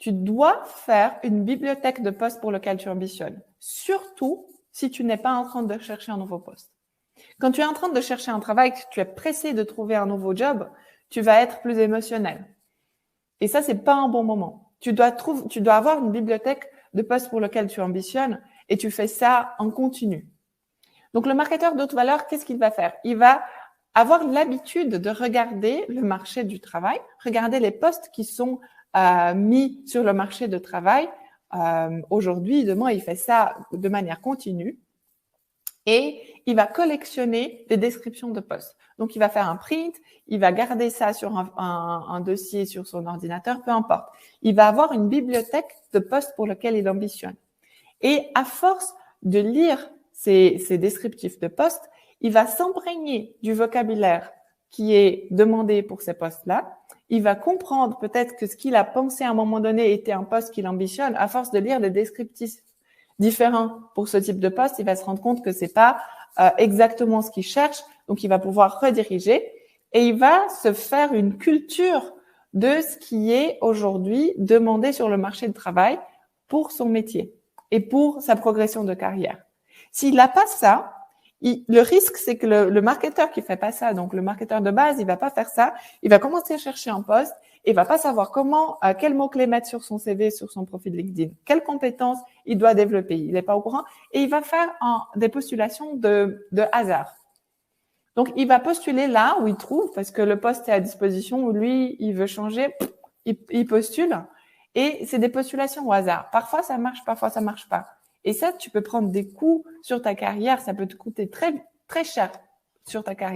tu dois faire une bibliothèque de postes pour lequel tu ambitionnes. Surtout si tu n'es pas en train de chercher un nouveau poste. Quand tu es en train de chercher un travail, que tu es pressé de trouver un nouveau job, tu vas être plus émotionnel. Et ça, c'est pas un bon moment. Tu dois avoir une bibliothèque de postes pour lequel tu ambitionnes et tu fais ça en continu. Donc, le marketeur de haute valeur, qu'est-ce qu'il va faire? Il va avoir l'habitude de regarder le marché du travail, regarder les postes qui sont mis sur le marché de travail. Aujourd'hui, demain, il fait ça de manière continue. Et il va collectionner des descriptions de postes. Donc, il va faire un print, il va garder ça sur un dossier sur son ordinateur, peu importe. Il va avoir une bibliothèque de postes pour lequel il ambitionne. Et à force de lire ces descriptifs de postes, il va s'imprégner du vocabulaire qui est demandé pour ces postes-là. Il va comprendre peut-être que ce qu'il a pensé à un moment donné était un poste qu'il ambitionne. À force de lire des descriptifs différents pour ce type de poste, il va se rendre compte que c'est pas exactement ce qu'il cherche. Donc, il va pouvoir rediriger et il va se faire une culture de ce qui est aujourd'hui demandé sur le marché du travail pour son métier et pour sa progression de carrière. S'il n'a pas ça, le risque, c'est que le marketeur qui fait pas ça, donc le marketeur de base, il va pas faire ça, il va commencer à chercher un poste, il va pas savoir quels mots-clés mettre sur son CV, sur son profil LinkedIn, quelles compétences il doit développer, il n'est pas au courant, et il va faire des postulations de hasard. Donc, il va postuler là où il trouve, parce que le poste est à disposition, où lui, il veut changer, il postule, et c'est des postulations au hasard. Parfois, ça marche, parfois, ça marche pas. Et ça, tu peux prendre des coups sur ta carrière, ça peut te coûter très, très cher sur ta carrière.